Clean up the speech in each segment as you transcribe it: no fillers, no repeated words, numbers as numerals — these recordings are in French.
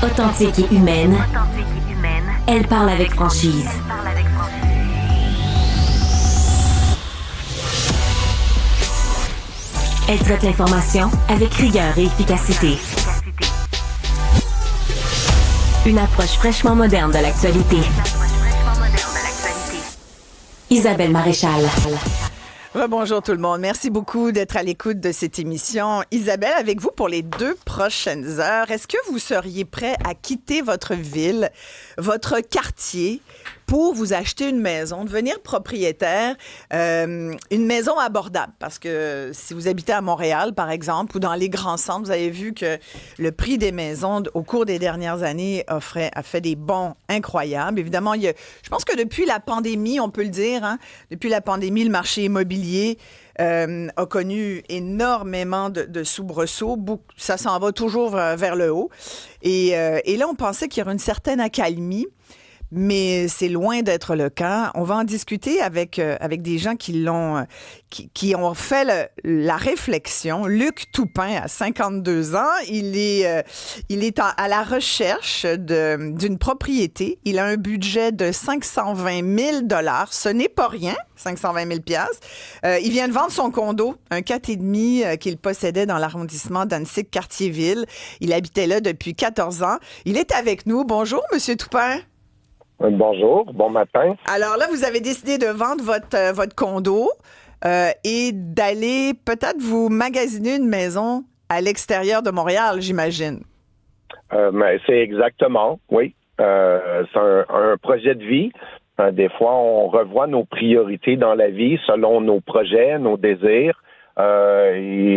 Authentique et humaine, elle parle avec franchise. Elle traite l'information avec rigueur et efficacité. Une approche fraîchement moderne de l'actualité. Isabelle Maréchal. Rebonjour tout le monde. Merci beaucoup d'être à l'écoute de cette émission. Isabelle, avec vous pour les 2 prochaines heures, est-ce que vous seriez prêt à quitter votre ville, votre quartier, pour vous acheter une maison, devenir propriétaire, une maison abordable? Parce que si vous habitez à Montréal, par exemple, ou dans les grands centres, vous avez vu que le prix des maisons au cours des dernières années a fait des bonds incroyables. Évidemment, je pense que depuis la pandémie, on peut le dire, depuis la pandémie, le marché immobilier a connu énormément de soubresauts. Ça s'en va toujours vers le haut. Et là, on pensait qu'il y aurait une certaine accalmie. Mais c'est loin d'être le cas. On va en discuter avec des gens qui ont fait la réflexion. Luc Toupin a 52 ans. Il est à la recherche d'une propriété. Il a un budget de 520 000 $. Ce n'est pas rien, 520 000 $. Il vient de vendre son condo, un 4,5 qu'il possédait dans l'arrondissement d'Annecy-Cartierville. Il habitait là depuis 14 ans. Il est avec nous. Bonjour, Monsieur Toupin. Bonjour, bon matin. Alors là, vous avez décidé de vendre votre condo et d'aller peut-être vous magasiner une maison à l'extérieur de Montréal, j'imagine. Mais c'est exactement, oui. C'est un projet de vie. Des fois, on revoit nos priorités dans la vie selon nos projets, nos désirs et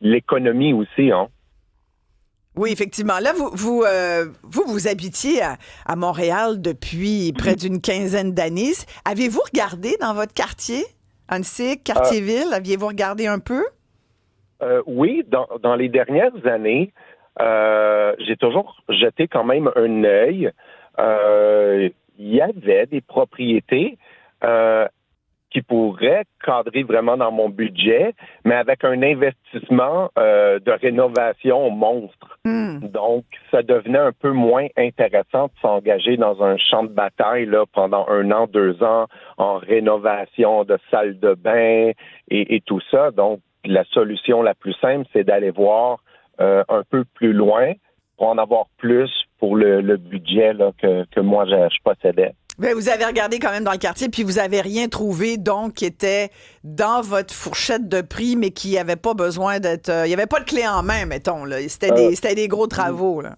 l'économie aussi, hein. Oui, effectivement. Là, vous habitiez à Montréal depuis près d'une quinzaine d'années. Avez-vous regardé dans votre quartier, Annecy, Cartierville? Aviez-vous regardé un peu? Oui, dans les dernières années, j'ai toujours jeté quand même un œil. Il y avait des propriétés qui pourraient cadrer vraiment dans mon budget, mais avec un investissement de rénovation monstre. Donc, ça devenait un peu moins intéressant de s'engager dans un champ de bataille là, pendant 1 an, 2 ans, en rénovation de salle de bain et tout ça. Donc, la solution la plus simple, c'est d'aller voir un peu plus loin pour en avoir plus pour le budget là, que moi, je possédais. Bien, vous avez regardé quand même dans le quartier, puis vous avez rien trouvé, donc, qui était dans votre fourchette de prix, mais qui n'avait pas besoin d'être... il n'y avait pas de clé en main, mettons, là. C'était des gros travaux, là.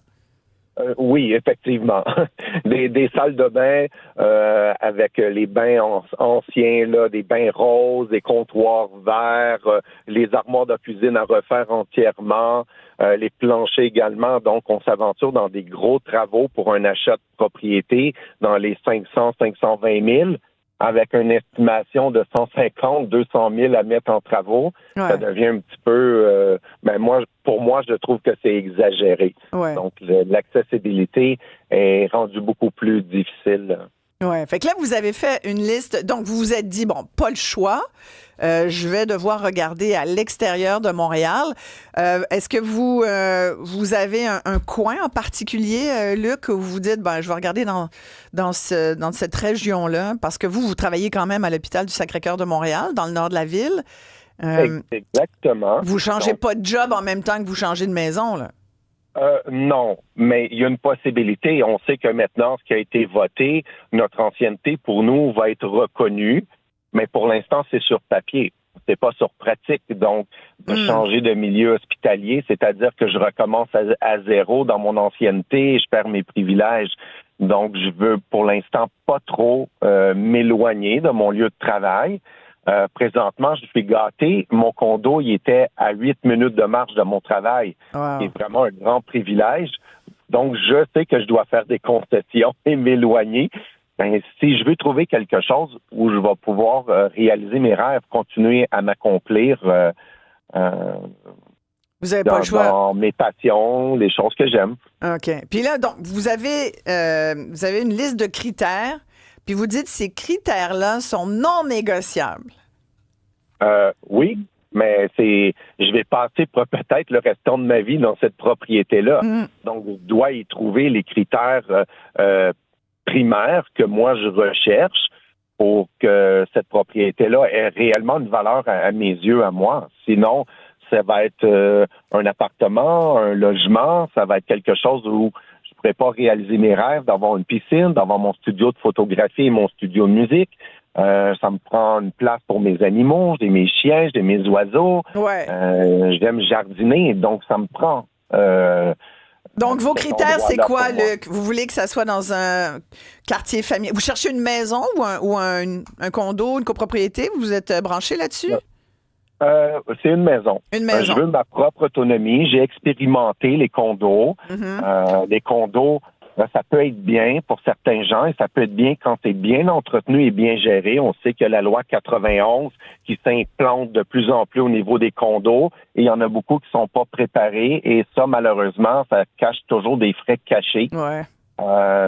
Oui, effectivement. Des salles de bain avec les bains anciens, là, des bains roses, des comptoirs verts, les armoires de cuisine à refaire entièrement, les planchers également. Donc, on s'aventure dans des gros travaux pour un achat de propriété dans les 500-520 000 avec une estimation de 150-200 000 à mettre en travaux. Ouais. Ça devient un petit peu... pour moi, je trouve que c'est exagéré. Ouais. Donc, l'accessibilité est rendue beaucoup plus difficile. Oui. Fait que là, vous avez fait une liste. Donc, vous vous êtes dit, bon, pas le choix. Je vais devoir regarder à l'extérieur de Montréal. Est-ce que vous avez un coin en particulier, Luc, où vous vous dites, ben, je vais regarder dans cette région-là, parce que vous travaillez quand même à l'hôpital du Sacré-Cœur de Montréal, dans le nord de la ville. Exactement. Vous changez pas de job en même temps que vous changez de maison, là? Non, mais il y a une possibilité. On sait que maintenant, ce qui a été voté, notre ancienneté pour nous va être reconnue, mais pour l'instant, c'est sur papier. C'est pas sur pratique. Donc, de changer de milieu hospitalier, c'est-à-dire que je recommence à zéro dans mon ancienneté et je perds mes privilèges. Donc, je veux pour l'instant pas trop m'éloigner de mon lieu de travail. Présentement, je suis gâté. Mon condo, il était à 8 minutes de marche de mon travail. Wow. C'est vraiment un grand privilège. Donc, je sais que je dois faire des concessions et m'éloigner. Ben, si je veux trouver quelque chose où je vais pouvoir réaliser mes rêves, continuer à m'accomplir vous avez pas le choix. Dans mes passions, les choses que j'aime. OK. Puis là, donc, vous avez une liste de critères. Puis vous dites ces critères-là sont non négociables. Oui, mais je vais passer peut-être le restant de ma vie dans cette propriété-là. Donc, je dois y trouver les critères primaires que moi je recherche pour que cette propriété-là ait réellement une valeur à mes yeux, à moi. Sinon, ça va être un appartement, un logement, ça va être quelque chose où je pourrais pas réaliser mes rêves, d'avoir une piscine, d'avoir mon studio de photographie et mon studio de musique. Ça me prend une place pour mes animaux, j'ai mes chiens, j'ai mes oiseaux. Ouais. J'aime jardiner, donc ça me prend. Donc, vos critères, c'est quoi, Luc? Vous voulez que ça soit dans un quartier familial? Vous cherchez une maison ou un condo, une copropriété? Vous êtes branché là-dessus? C'est une maison. Une maison. Je veux ma propre autonomie. J'ai expérimenté les condos. Les condos, ça peut être bien pour certains gens et ça peut être bien quand c'est bien entretenu et bien géré. On sait que la loi 91 qui s'implante de plus en plus au niveau des condos et il y en a beaucoup qui sont pas préparés et ça, malheureusement, ça cache toujours des frais cachés. Ouais.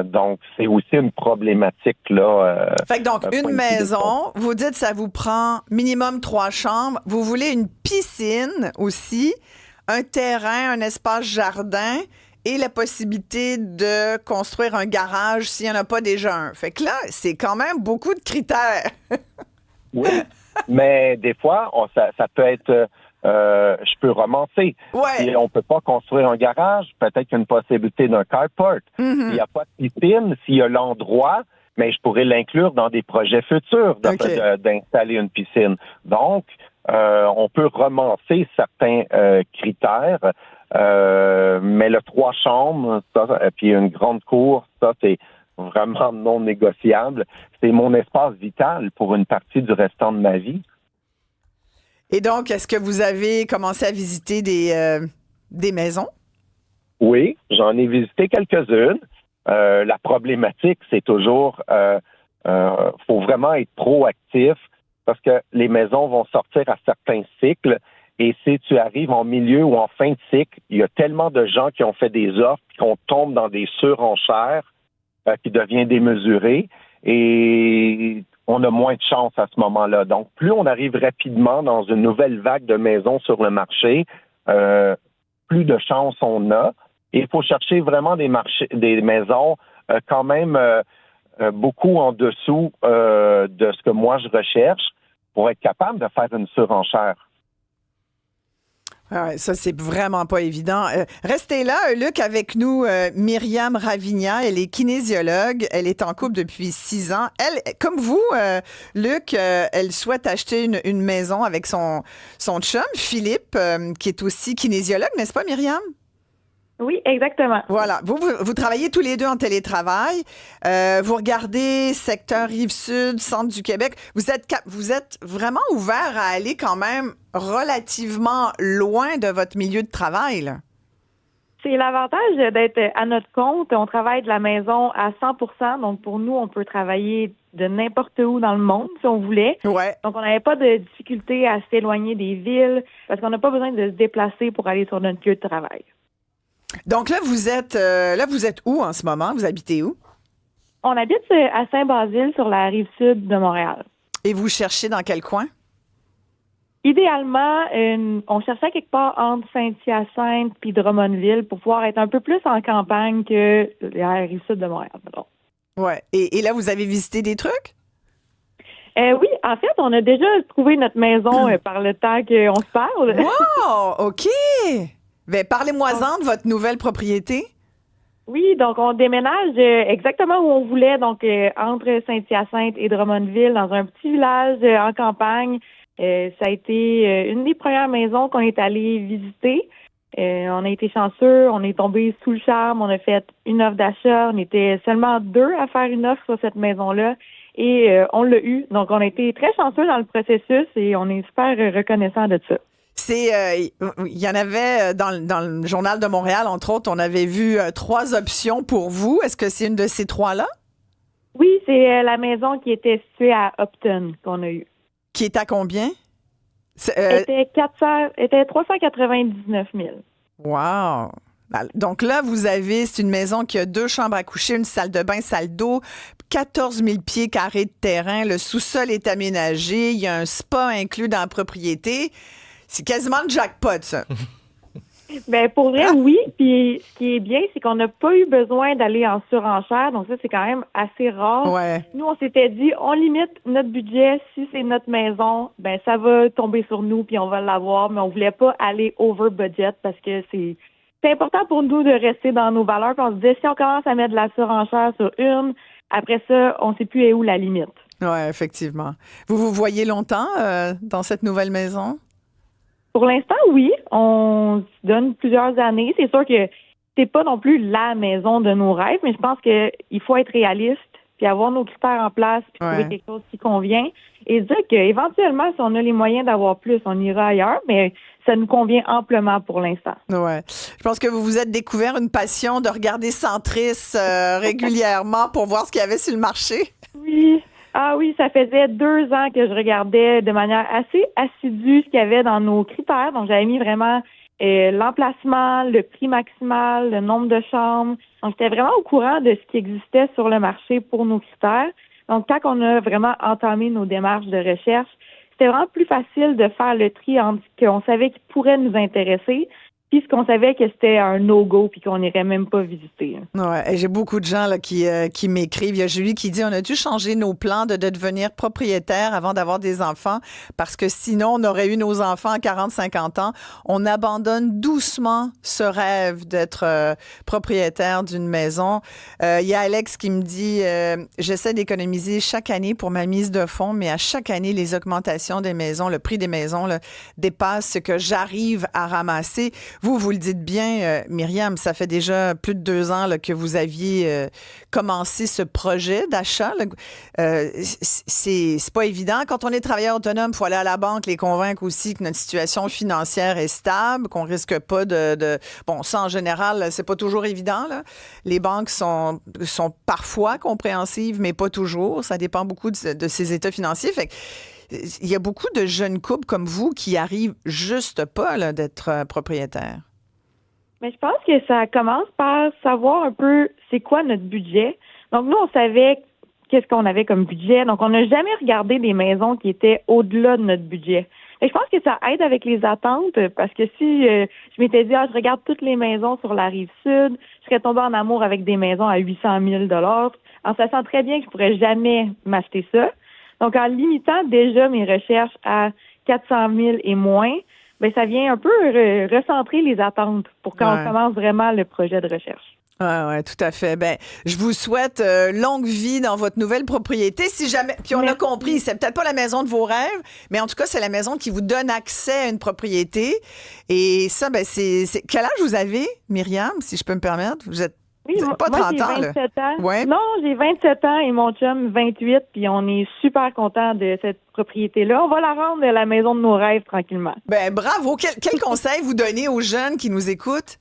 Donc, c'est aussi une problématique, là. Fait que donc, une maison, vous dites ça vous prend minimum 3 chambres. Vous voulez une piscine aussi, un terrain, un espace jardin et la possibilité de construire un garage s'il n'y en a pas déjà un. Fait que là, c'est quand même beaucoup de critères. Oui, mais des fois, ça peut être... je peux romancer. Ouais. Si on peut pas construire un garage, peut-être qu'il y a une possibilité d'un carport. S'il n'y a pas de piscine, s'il y a l'endroit, mais je pourrais l'inclure dans des projets futurs d'installer une piscine. Donc, on peut romancer certains critères, mais le 3 chambres, ça, puis une grande cour, ça, c'est vraiment non négociable. C'est mon espace vital pour une partie du restant de ma vie. Et donc, est-ce que vous avez commencé à visiter des maisons? Oui, j'en ai visité quelques-unes. La problématique, c'est toujours, faut vraiment être proactif parce que les maisons vont sortir à certains cycles et si tu arrives en milieu ou en fin de cycle, il y a tellement de gens qui ont fait des offres qu'on tombe dans des surenchères qui deviennent démesurées et on a moins de chance à ce moment-là. Donc, plus on arrive rapidement dans une nouvelle vague de maisons sur le marché, plus de chance on a. Et il faut chercher vraiment des maisons quand même beaucoup en dessous de ce que moi je recherche pour être capable de faire une surenchère. Ouais, ça, c'est vraiment pas évident. Restez là, Luc, avec nous, Myriam Ravigna. Elle est kinésiologue. Elle est en couple depuis 6 ans. Elle, comme vous, Luc, elle souhaite acheter une maison avec son chum, Philippe, qui est aussi kinésiologue, n'est-ce pas, Myriam? Oui, exactement. Voilà. Vous travaillez tous les deux en télétravail. Vous regardez secteur Rive-Sud, centre du Québec. Vous êtes vraiment ouvert à aller quand même relativement loin de votre milieu de travail, là. C'est l'avantage d'être à notre compte. On travaille de la maison à 100%. Donc, pour nous, on peut travailler de n'importe où dans le monde, si on voulait. Ouais. Donc, on n'avait pas de difficulté à s'éloigner des villes parce qu'on n'a pas besoin de se déplacer pour aller sur notre lieu de travail. Donc là, vous êtes où en ce moment? Vous habitez où? On habite à Saint-Basile, sur la rive sud de Montréal. Et vous cherchez dans quel coin? Idéalement, on cherchait quelque part entre Saint-Hyacinthe puis Drummondville pour pouvoir être un peu plus en campagne que la rive sud de Montréal. Ouais. Et là, vous avez visité des trucs? Oui, en fait, on a déjà trouvé notre maison par le temps qu'on se parle. Wow! OK! Ben, parlez-moi-en de votre nouvelle propriété. Oui, donc on déménage exactement où on voulait, donc entre Saint-Hyacinthe et Drummondville, dans un petit village en campagne. Ça a été une des premières maisons qu'on est allé visiter. On a été chanceux, on est tombé sous le charme, on a fait une offre d'achat. On était seulement 2 à faire une offre sur cette maison-là et on l'a eu. Donc, on a été très chanceux dans le processus et on est super reconnaissant de ça. Il y en avait dans le Journal de Montréal, entre autres, on avait vu 3 options pour vous. Est-ce que c'est une de ces 3-là? Oui, c'est la maison qui était située à Upton qu'on a eue. Qui est à combien? Elle était 399 000. Wow! Donc là, c'est une maison qui a 2 chambres à coucher, une salle de bain, salle d'eau, 14 000 pieds carrés de terrain. Le sous-sol est aménagé. Il y a un spa inclus dans la propriété. C'est quasiment le jackpot, ça. Ben pour vrai, oui. Puis ce qui est bien, c'est qu'on n'a pas eu besoin d'aller en surenchère. Donc ça, c'est quand même assez rare. Ouais. Nous, on s'était dit, on limite notre budget. Si c'est notre maison, ben ça va tomber sur nous puis on va l'avoir. Mais on voulait pas aller over budget parce que c'est important pour nous de rester dans nos valeurs. Puis on se disait, si on commence à mettre de la surenchère sur une, après ça, on sait plus où la limite. Oui, effectivement. Vous voyez longtemps dans cette nouvelle maison? Pour l'instant, oui. On se donne plusieurs années. C'est sûr que c'est pas non plus la maison de nos rêves, mais je pense qu'il faut être réaliste, puis avoir nos critères en place, puis trouver quelque chose qui convient. Et dire qu'éventuellement, si on a les moyens d'avoir plus, on ira ailleurs, mais ça nous convient amplement pour l'instant. Ouais. Je pense que vous vous êtes découvert une passion de regarder Centris régulièrement pour voir ce qu'il y avait sur le marché. Oui. Ah oui, ça faisait 2 ans que je regardais de manière assez assidue ce qu'il y avait dans nos critères. Donc, j'avais mis vraiment l'emplacement, le prix maximal, le nombre de chambres. Donc, j'étais vraiment au courant de ce qui existait sur le marché pour nos critères. Donc, quand on a vraiment entamé nos démarches de recherche, c'était vraiment plus facile de faire le tri entre ce qu'on savait qui pourrait nous intéresser puis ce qu'on savait que c'était un no-go puis qu'on n'irait même pas visiter. Ouais, et j'ai beaucoup de gens là, qui m'écrivent. Il y a Julie qui dit on a dû changer nos plans de devenir propriétaire avant d'avoir des enfants parce que sinon on aurait eu nos enfants à 40-50 ans. On abandonne doucement ce rêve d'être propriétaire d'une maison. Il y a Alex qui me dit j'essaie d'économiser chaque année pour ma mise de fonds, mais à chaque année les augmentations des maisons, le prix des maisons là, dépasse ce que j'arrive à ramasser. Vous le dites bien, Myriam, ça fait déjà plus de 2 ans là, que vous aviez commencé ce projet d'achat. C'est pas évident. Quand on est travailleur autonome, il faut aller à la banque, les convaincre aussi que notre situation financière est stable, qu'on risque pas Bon, ça, en général, c'est pas toujours évident. Là. Les banques sont parfois compréhensives, mais pas toujours. Ça dépend beaucoup de ces états financiers. Fait que, il y a beaucoup de jeunes couples comme vous qui arrivent juste pas là, d'être propriétaires. Mais je pense que ça commence par savoir un peu c'est quoi notre budget. Donc, nous, on savait qu'est-ce qu'on avait comme budget. Donc, on n'a jamais regardé des maisons qui étaient au-delà de notre budget. Et je pense que ça aide avec les attentes parce que si je m'étais dit, je regarde toutes les maisons sur la rive sud, je serais tombée en amour avec des maisons à 800 000 en sachant très bien que je pourrais jamais m'acheter ça. Donc, en limitant déjà mes recherches à 400 000 et moins, ben ça vient un peu recentrer les attentes pour quand on commence vraiment le projet de recherche. Oui, tout à fait. Ben, je vous souhaite longue vie dans votre nouvelle propriété. Si jamais, puis on a compris, c'est peut-être pas la maison de vos rêves, mais en tout cas, c'est la maison qui vous donne accès à une propriété. Et ça, ben, c'est quel âge vous avez, Myriam, si je peux me permettre? Vous êtes pas 30 j'ai ans, 27 là. ans. Ouais. Non, j'ai 27 ans et mon chum 28, puis on est super content de cette propriété-là. On va la rendre la maison de nos rêves tranquillement. Ben bravo. Quel conseil vous donnez aux jeunes qui nous écoutent?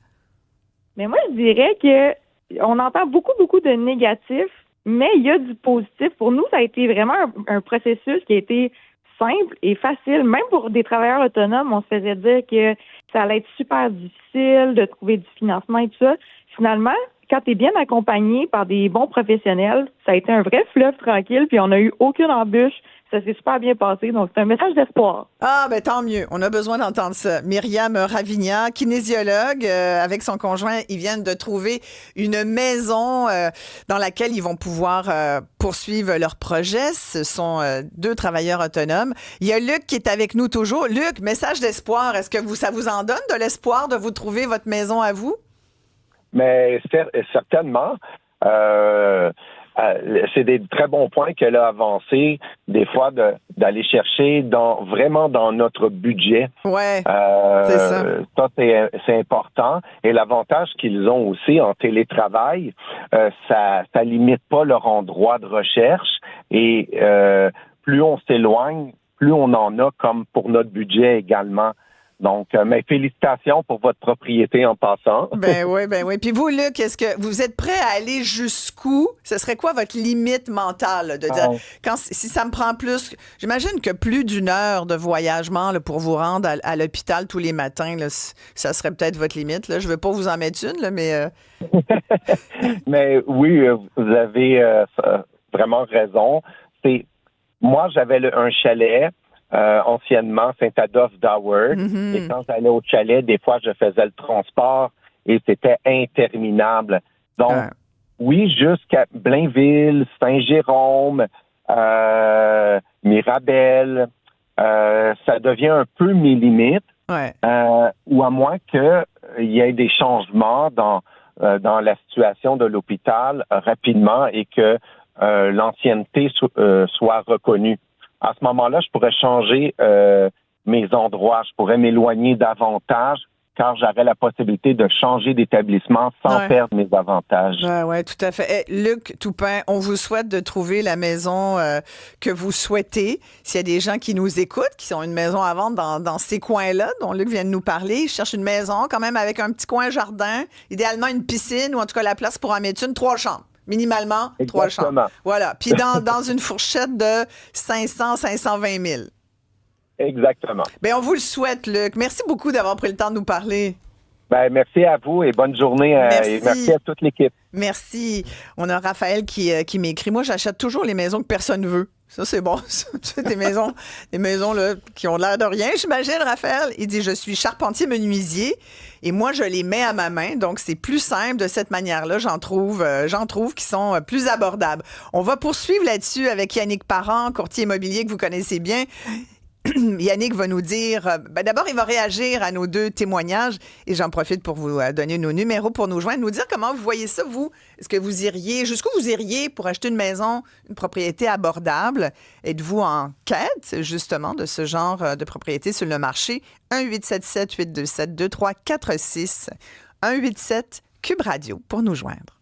Mais moi, je dirais que on entend beaucoup de négatifs, mais il y a du positif. Pour nous, ça a été vraiment un processus qui a été simple et facile. Même pour des travailleurs autonomes, on se faisait dire que ça allait être super difficile de trouver du financement et tout ça. Finalement, quand tu es bien accompagné par des bons professionnels, ça a été un vrai fleuve tranquille, puis on n'a eu aucune embûche. Ça s'est super bien passé, donc c'est un message d'espoir. Ah, ben tant mieux. On a besoin d'entendre ça. Myriam Ravigna, kinésiologue, avec son conjoint, ils viennent de trouver une maison dans laquelle ils vont pouvoir poursuivre leur projet. Ce sont 2 travailleurs autonomes. Il y a Luc qui est avec nous toujours. Luc, message d'espoir. Est-ce que ça vous en donne de l'espoir de vous trouver votre maison à vous? Mais certainement. C'est des très bons points qu'elle a avancés, des fois d'aller chercher vraiment dans notre budget. Ouais, c'est ça. Ça, c'est important. Et l'avantage qu'ils ont aussi en télétravail, ça limite pas leur endroit de recherche. Et plus on s'éloigne, plus on en a comme pour notre budget également. Donc, mes félicitations pour votre propriété en passant. Ben oui. Puis vous, Luc, est-ce que vous êtes prêt à aller jusqu'où? Ce serait quoi votre limite mentale? Là, de dire, si ça me prend plus... J'imagine que plus d'1 heure de voyagement là, pour vous rendre à l'hôpital tous les matins, là, ça serait peut-être votre limite. Là. Je ne veux pas vous en mettre une, là, mais... Mais oui, vous avez vraiment raison. Moi, j'avais un chalet anciennement Saint-Adolphe d'Howard. Mhm. Et quand j'allais au chalet, des fois, je faisais le transport et c'était interminable. Donc, Ouais. oui, jusqu'à Blainville, Saint-Jérôme, Mirabel, ça devient un peu mes limites. Ouais. Ou à moins qu'il y ait des changements dans la situation de l'hôpital rapidement et que l'ancienneté soit reconnue. À ce moment-là, je pourrais changer mes endroits, je pourrais m'éloigner davantage car j'aurais la possibilité de changer d'établissement sans perdre mes avantages. Oui, tout à fait. Luc Toupin, on vous souhaite de trouver la maison que vous souhaitez. S'il y a des gens qui nous écoutent, qui ont une maison à vendre dans ces coins-là, dont Luc vient de nous parler, ils cherchent une maison quand même avec un petit coin jardin, idéalement une piscine ou en tout cas la place pour en mettre 3 chambres. Minimalement, 3 chambres. Voilà. Puis dans une fourchette de 520 000. Exactement. Bien, on vous le souhaite, Luc. Merci beaucoup d'avoir pris le temps de nous parler. Ben, merci à vous et bonne journée. Et merci à toute l'équipe. Merci. On a Raphaël qui m'écrit. Moi, j'achète toujours les maisons que personne veut. Ça, c'est bon. C'est des maisons là, qui ont l'air de rien, j'imagine, Raphaël. Il dit, je suis charpentier menuisier et moi, je les mets à ma main. Donc, c'est plus simple de cette manière-là. J'en trouve qui sont plus abordables. On va poursuivre là-dessus avec Yannick Parent, courtier immobilier que vous connaissez bien. Yannick va nous dire, d'abord, il va réagir à nos 2 témoignages et j'en profite pour vous donner nos numéros pour nous joindre, nous dire comment vous voyez ça, vous. Est-ce que vous iriez, jusqu'où vous iriez pour acheter une maison, une propriété abordable? Êtes-vous en quête, justement, de ce genre de propriété sur le marché? 1-877-827-2346, 1-87 Cube Radio pour nous joindre.